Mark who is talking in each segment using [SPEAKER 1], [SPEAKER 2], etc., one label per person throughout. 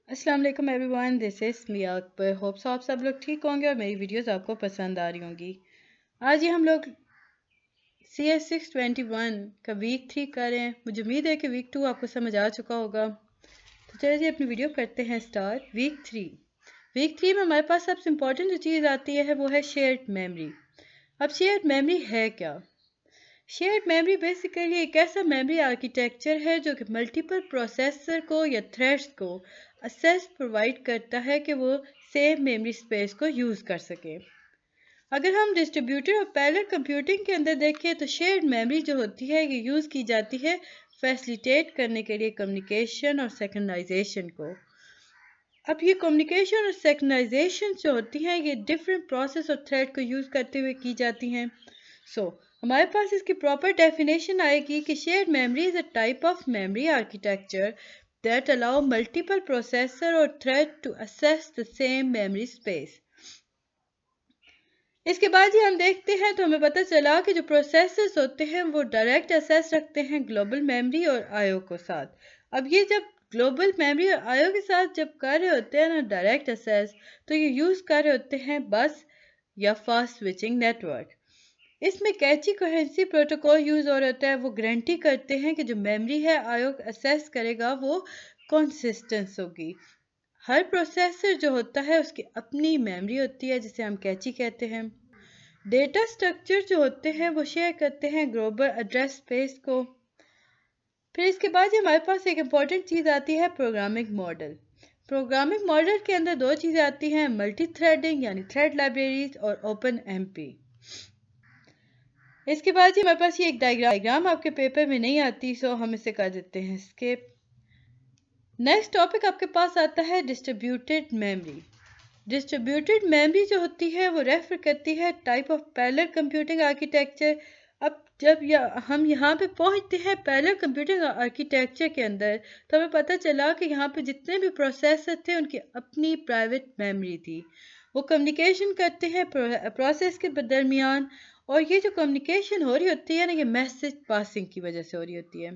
[SPEAKER 1] अस्सलाम वालेकुम everyone, this is Miya Akbar. Hopes आप सब लोग ठीक होंगे और मेरी वीडियोस आपको पसंद आ रही होंगी। आज ये हम लोग CS621 का वीक 3 कर रहे हैं। मुझे उम्मीद है कि वीक 2 आपको समझ आ चुका होगा। तो चलिए जी अपनी वीडियो करते हैं स्टार्ट। वीक 3 में हमारे पास सबसे इम्पोर्टेंट जो चीज़ आती है वो है शेयर्ड मेमोरी। अब शेयर्ड मेमोरी है क्या? शेयर्ड मेमोरी बेसिकली एक ऐसा मेमोरी आर्किटेक्चर है जो कि मल्टीपल प्रोसेसर को या थ्रेड्स को एक्सेस प्रोवाइड करता है कि वो सेम मेमोरी स्पेस को यूज़ कर सके। अगर हम डिस्ट्रीब्यूटेड और पैरेलल कंप्यूटिंग के अंदर देखें तो शेयर्ड मेमोरी जो होती है ये यूज़ की जाती है फैसिलिटेट करने के लिए कम्युनिकेशन और सिंक्रोनाइजेशन को। अब ये कम्युनिकेशन और सिंक्रोनाइजेशन जो होती हैं ये डिफरेंट प्रोसेस और थ्रेड को यूज़ करते हुए की जाती हैं। हमारे पास इसकी प्रॉपर डेफिनेशन आएगी कि shared memory is a type of memory architecture that allow multiple processor और thread to access the same memory space. इसके बाद ही हम देखते हैं तो हमें पता चला कि जो प्रोसेसर्स होते हैं वो डायरेक्ट एक्सेस रखते हैं ग्लोबल मेमोरी और आईओ के साथ। अब ये जब ग्लोबल मेमोरी और आईओ के साथ जब कर रहे होते हैं ना डायरेक्ट एक्सेस, तो ये यूज़ कर रहे होते हैं बस या फास्ट स्विचिंग नेटवर्क। इसमें कैची कोहेरेंसी प्रोटोकॉल यूज़ हो रहा होता है। वो गारंटी करते हैं कि जो मेमोरी है आईओ एक्सेस करेगा वो कंसिस्टेंट होगी। हर प्रोसेसर जो होता है उसकी अपनी मेमोरी होती है जिसे हम कैची कहते हैं। डेटा स्ट्रक्चर जो होते हैं वो शेयर करते हैं ग्लोबल एड्रेस स्पेस को। फिर इसके बाद हमारे पास एक इम्पॉर्टेंट चीज़ आती है प्रोग्रामिंग मॉडल। प्रोग्रामिंग मॉडल के अंदर दो चीज़ें आती हैं, मल्टी थ्रेडिंग यानी थ्रेड लाइब्रेरीज और ओपन एमपी। इसके बाद ही हमारे पास ये एक डायग्राम आपके पेपर में नहीं आती, सो हम इसे कर देते हैं स्किप। नेक्स्ट टॉपिक आपके पास आता है डिस्ट्रीब्यूटेड मेमोरी। डिस्ट्रीब्यूटेड मेमोरी जो होती है वो रेफर करती है type of parallel computing architecture. अब जब हम यहाँ पे पहुँचते हैं पैरेलल कंप्यूटिंग आर्किटेक्चर के अंदर, तो हमें पता चला कि यहाँ पे जितने भी प्रोसेसर थे उनकी अपनी प्राइवेट मेमोरी थी। वो कम्युनिकेशन करते हैं प्रोसेस के दरमियान, और ये जो कम्युनिकेशन हो रही होती है ना, ये मैसेज पासिंग की वजह से हो रही होती है।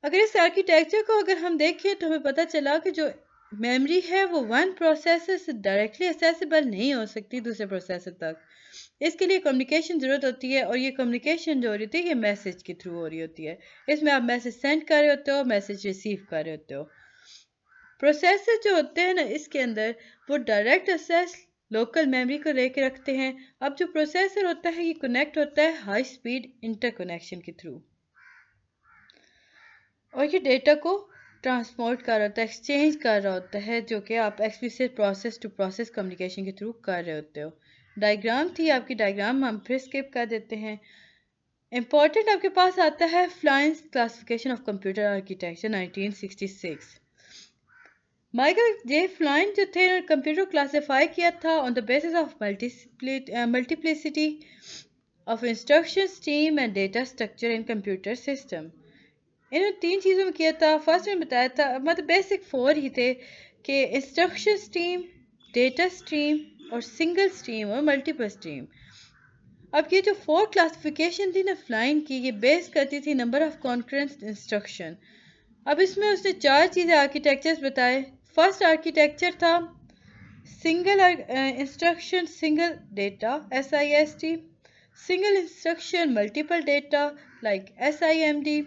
[SPEAKER 1] अगर इस आर्किटेक्चर को अगर हम देखें तो हमें पता चला कि जो मेमोरी है वो वन प्रोसेसर से डायरेक्टली एक्सेसिबल नहीं हो सकती दूसरे प्रोसेसर तक। इसके लिए कम्युनिकेशन ज़रूरत होती है, और ये कम्युनिकेशन जो हो रही होती है ये मैसेज के थ्रू हो रही होती है। इसमें आप मैसेज सेंड कर रहे होते हो, मैसेज रिसीव कर रहे होते हो। प्रोसेसर जो होते हैं ना इसके अंदर वो डायरेक्ट एक्सेस लोकल मेमोरी को लेके रखते हैं। अब जो प्रोसेसर होता है ये कनेक्ट होता है हाई स्पीड इंटरकनेक्शन के थ्रू, और ये डेटा को ट्रांसपोर्ट कर रहा होता है, एक्सचेंज कर रहा होता है, जो कि आप explicit process to process communication के थ्रू कर रहे होते हो। डायग्राम थी आपकी, डायग्राम हम फिर स्किप कर देते हैं। इंपॉर्टेंट आपके पास आता है Flynn's classification of computer architecture 1966। Michael J Flynn जो थे कंप्यूटर क्लासिफाई किया था on the basis of multiplicity of instruction stream and data structure in computer system. इन्होंने तीन चीज़ों में किया था। फर्स्ट में बताया था, मतलब बेसिक फोर ही थे कि इंस्ट्रक्शन स्ट्रीम, डेटा स्ट्रीम और सिंगल स्ट्रीम और मल्टीपल स्ट्रीम। अब ये जो फोर क्लासिफिकेशन थी ना फ्लाइन की, ये बेस करती थी नंबर ऑफ कॉन्करेंट इंस्ट्रक्शन। अब इसमें उसने चार चीज़ें आर्किटेक्चर्स बताए। फर्स्ट आर्किटेक्चर था single instruction single data SIST, single instruction multiple data like SIMD,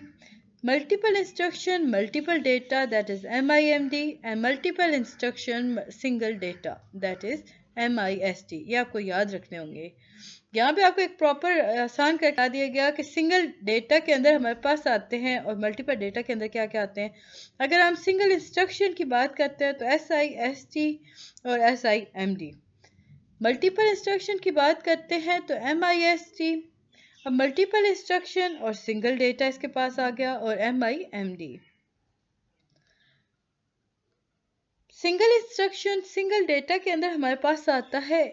[SPEAKER 1] multiple instruction multiple data that is MIMD, and multiple instruction single data that is MIST। ये आपको याद रखने होंगे। यहाँ पे आपको एक प्रॉपर आसान कर बता दिया गया कि सिंगल डेटा के अंदर हमारे पास आते हैं और मल्टीपल डेटा के अंदर क्या क्या आते हैं। अगर हम सिंगल इंस्ट्रक्शन की बात करते हैं तो SIST और SIMD। मल्टीपल इंस्ट्रक्शन की बात करते हैं तो MIST। अब मल्टीपल इंस्ट्रक्शन और सिंगल डेटा इसके पास आ गया, और MIMD। Single instruction single data के अंदर हमारे पास आता है,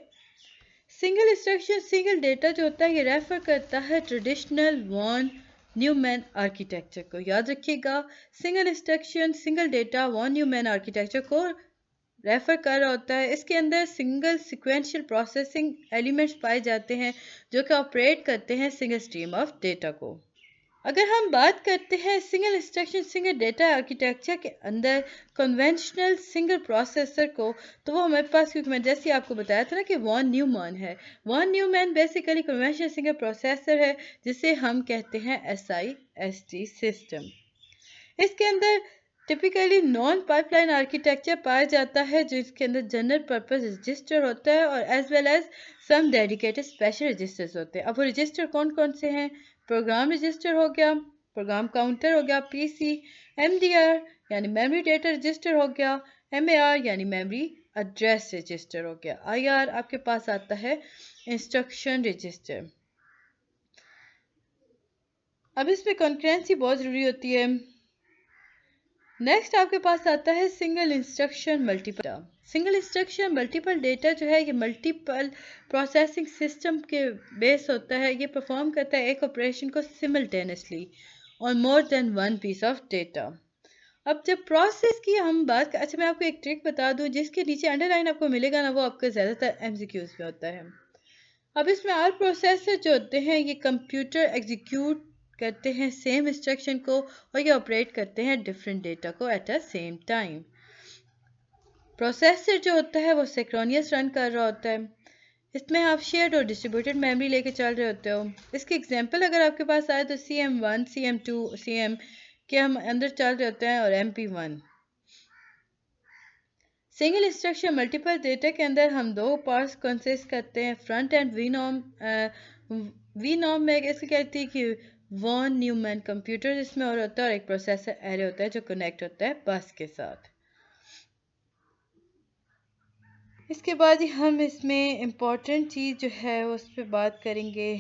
[SPEAKER 1] सिंगल इंस्ट्रक्शन सिंगल डेटा जो होता है ये रेफर करता है ट्रेडिशनल वॉन न्यूमैन आर्किटेक्चर को। याद रखिएगा, single instruction single data von Neumann architecture को रेफर कर रहा होता है। इसके अंदर सिंगल सिक्वेंशियल प्रोसेसिंग एलिमेंट्स पाए जाते हैं जो कि ऑपरेट करते हैं सिंगल स्ट्रीम ऑफ डेटा को। अगर हम बात करते हैं single instruction single data architecture के अंदर कन्वेंशनल सिंगल प्रोसेसर को, तो वो हमारे पास, क्योंकि मैं जैसे आपको बताया था ना कि वॉन न्यूमैन है। Von Neumann basically conventional single processor है जिसे हम कहते हैं SIST सिस्टम। इसके अंदर टिपिकली नॉन पाइपलाइन आर्किटेक्चर पाया जाता है जिसके अंदर जनरल पर्पस रजिस्टर होता है और एज वेल एज सम डेडिकेटेड स्पेशल रजिस्टर्स होते हैं। अब वो रजिस्टर कौन कौन से हैं? प्रोग्राम रजिस्टर हो गया, प्रोग्राम काउंटर हो गया PC, MDR यानी मेमोरी डेटा रजिस्टर हो गया, MAR यानी मेमोरी एड्रेस रजिस्टर हो गया, IR आपके पास आता है इंस्ट्रक्शन रजिस्टर। अब इसमें कॉन्करेंसी बहुत ज़रूरी होती है। नेक्स्ट आपके पास आता है single instruction multiple. Single instruction multiple data जो है ये मल्टीपल प्रोसेसिंग सिस्टम के बेस होता है। ये परफॉर्म करता है एक ऑपरेशन को simultaneously on more than one piece of data. अब जब प्रोसेस की हम बात कर, अच्छा मैं आपको एक ट्रिक बता दूं जिसके नीचे अंडरलाइन आपको मिलेगा ना, वो आपका ज़्यादातर MCQs में होता है। अब इसमें आर प्रोसेसर जो होते हैं ये कंप्यूटर एग्जीक्यूट करते हैं सेम इंस्ट्रक्शन को और ये ऑपरेट करते हैं डिफरेंट डेटा को at a same time. Processor जो होता है वो सिंक्रोनियस रन कर रहा होता है। इसमें आप शेयर्ड और डिस्ट्रीब्यूटेड मेमोरी लेके चल रहे होते हो। इसके एग्जांपल अगर आपके पास आए तो CM1, CM2, CM के हम अंदर चल रहे होते हैं और MP1। Single instruction multiple data के अंदर हम दो पार्ट्स कंसिस्ट करते हैं, फ्रंट एंड वी नॉर्म में ऐसे कहती है कि वॉन न्यूमैन कंप्यूटर इसमें और होता है और एक प्रोसेसर एरे होता है जो कनेक्ट होता है बस के साथ। इसके बाद ही हम इसमें इम्पॉर्टेंट चीज़ जो है उस पर बात करेंगे।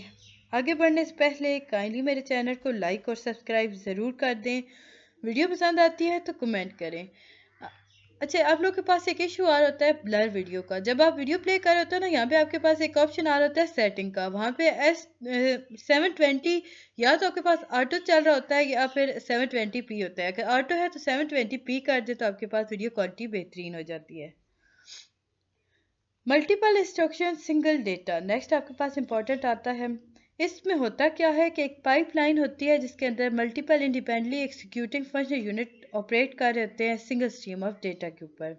[SPEAKER 1] आगे बढ़ने से पहले काइंडली मेरे चैनल को लाइक और सब्सक्राइब ज़रूर कर दें। वीडियो पसंद आती है तो कमेंट करें। अच्छा, आप लोग के पास एक इशू आ रहा होता है ब्लर वीडियो का। जब आप वीडियो प्ले कर रहे होते हो ना, यहाँ पे आपके पास एक ऑप्शन आ रहा होता है सेटिंग का। वहाँ पे S720 या तो आपके पास ऑटो चल रहा होता है या फिर 720p होता है। अगर ऑटो है तो 720p कर दे तो आपके पास वीडियो क्वालिटी बेहतरीन हो जाती है। Multiple instruction single data next आपके पास इंपॉर्टेंट आता है। इसमें होता क्या है कि एक पाइपलाइन होती है जिसके अंदर multiple independently executing function unit operate कर रहे होते हैं सिंगल स्ट्रीम ऑफ डेटा के ऊपर,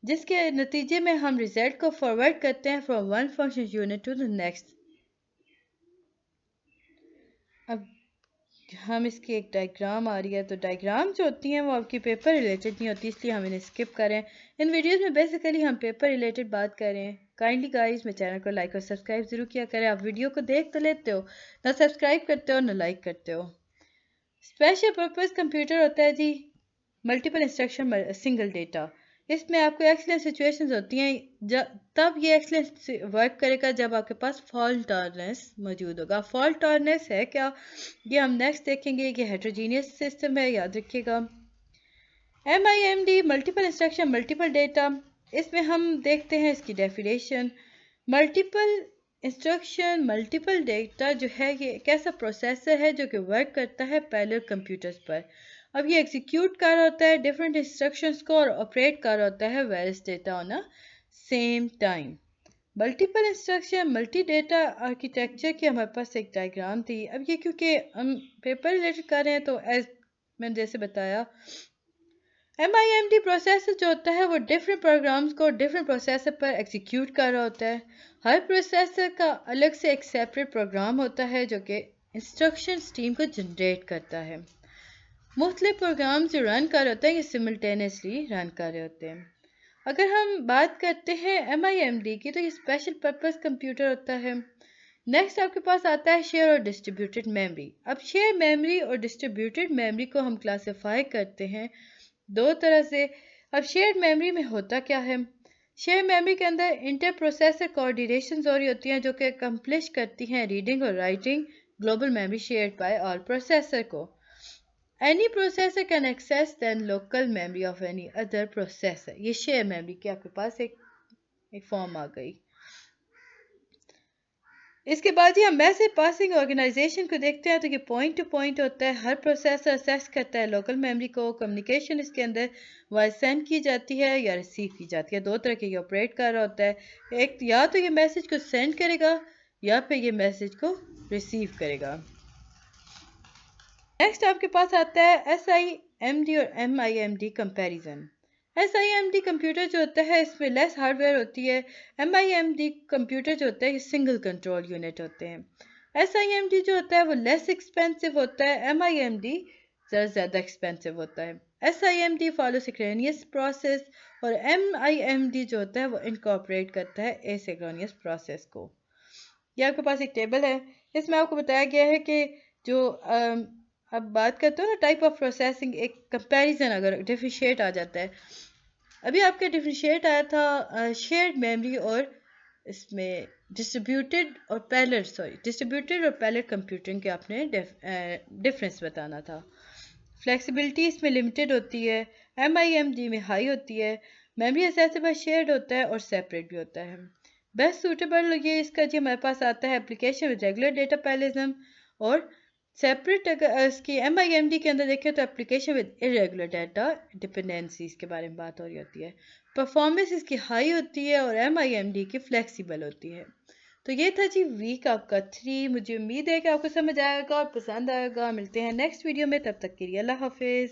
[SPEAKER 1] जिसके नतीजे में हम रिजल्ट को फॉरवर्ड करते हैं from one function unit to the next. अब हम इसकी एक डायग्राम आ रही है, तो डायग्राम जो होती हैं वो आपकी पेपर रिलेटेड नहीं होती, इसलिए हम इन्हें स्किप करें। इन वीडियोस में बेसिकली हम पेपर रिलेटेड बात करें। काइंडली गाइस मेरे चैनल को लाइक और सब्सक्राइब जरूर किया करें। आप वीडियो को देख तो लेते हो, ना सब्सक्राइब करते हो ना लाइक करते हो। स्पेशल पर्पस कंप्यूटर होता है जी मल्टीपल इंस्ट्रक्शन सिंगल डेटा। इसमें आपको एक्सीलेंट सिचुएशंस होती हैं तब ये एक्सीलेंट वर्क करेगा जब आपके पास फॉल्ट टॉलरेंस मौजूद होगा। फॉल्ट टॉलरेंस है क्या, ये हम नेक्स्ट देखेंगे कि हेट्रोजीनियस सिस्टम है, याद रखिएगा। MIMD multiple instruction multiple data, इसमें हम देखते हैं इसकी definition. Multiple instruction multiple data जो है ये एक ऐसा प्रोसेसर है जो कि वर्क करता है पैरेलल कंप्यूटर्स पर। अब ये एग्जीक्यूट कर रहा होता है डिफरेंट इंस्ट्रक्शंस को और ऑपरेट कर रहा होता है various data on a same time. Multiple instruction multi data architecture की हमारे पास एक डायग्राम थी। अब ये क्योंकि हम पेपर रिलेटेड कर रहे हैं तो एज मैंने जैसे बताया MIMD प्रोसेसर जो होता है वो डिफरेंट प्रोग्राम्स को डिफरेंट प्रोसेसर पर एग्जीक्यूट कर रहा होता है। हर प्रोसेसर का अलग से एक सेपरेट प्रोग्राम होता है जो कि इंस्ट्रक्शन स्ट्रीम को जनरेट करता है। मुख्तलिफ प्रोग्राम जो रन कर रहे होते हैं ये सिमल्टेनियसली रन कर रहे होते हैं। अगर हम बात करते हैं MIMD की तो ये स्पेशल पर्पस कंप्यूटर होता है। नेक्स्ट आपके पास आता है शेयर और डिस्ट्रीब्यूटेड मेमोरी। अब शेयर मेमोरी और डिस्ट्रीब्यूटेड मेमोरी को हम क्लासिफाई करते हैं दो तरह से। अब शेयर मेमोरी में होता क्या है, शेयर मेमोरी के अंदर इंटर प्रोसेसर कोऑर्डिनेशन हो रही होती हैं जो कि अकम्प्लिश करती हैं रीडिंग और writing global memory shared by all processor को। Any processor can access then local memory of any other processor। ये शेयर मेमोरी की आपके पास एक फॉर्म आ गई। इसके बाद ही हम मैसेज पासिंग ऑर्गेनाइजेशन को देखते हैं तो ये पॉइंट टू पॉइंट होता है। हर प्रोसेसर एक्सेस करता है लोकल मेमोरी को। कम्युनिकेशन इसके अंदर वॉइस सेंड की जाती है या रिसीव की जाती है, दो तरह के ये ऑपरेट कर रहा होता है। एक या तो ये मैसेज को सेंड करेगा या फिर ये मैसेज को रिसीव करेगा। नेक्स्ट आपके पास आता है SIMD और MIMD कंपैरिजन। SIMD कंप्यूटर जो होता है इसमें लेस हार्डवेयर होती है। MIMD कंप्यूटर जो होता है ये सिंगल कंट्रोल यूनिट होते हैं। SIMD जो होता है वो लेस एक्सपेंसिव होता है, MIMD ज़्यादा एक्सपेंसिव होता है। SIMD फॉलो सिक्रेनियस प्रोसेस और MIMD जो होता है वो इनकॉर्पोरेट करता है एसिंक्रोनस प्रोसेस को। ये आपके पास एक टेबल है, इसमें आपको बताया गया है कि जो अब बात करते हो ना टाइप ऑफ प्रोसेसिंग, एक कंपैरिजन अगर डिफरेंशिएट आ जाता है। अभी आपके डिफरेंशिएट आया था शेयर्ड मेमोरी और इसमें डिस्ट्रीब्यूटेड और पैरेलल कंप्यूटिंग के आपने डिफरेंस बताना था। फ्लेक्सिबिलिटी इसमें लिमिटेड होती है, MIMD में हाई होती है, मेमोरी एक्सेसिबल शेयर्ड होता है और सेपरेट भी होता है। बेस्ट सूटेबल ये इसका जी हमारे पास आता है application with regular data parallelism, और सेपरेट अगर इसकी MIMD के अंदर देखें तो application with irregular data dependencies के बारे में बात हो रही होती है। परफॉर्मेंस इसकी हाई होती है और MIMD की फ्लेक्सिबल होती है। तो ये था जी वीक आपका 3। मुझे उम्मीद है कि आपको समझ आएगा और पसंद आएगा। मिलते हैं नेक्स्ट वीडियो में, तब तक के लिए अल्लाह हाफिज़।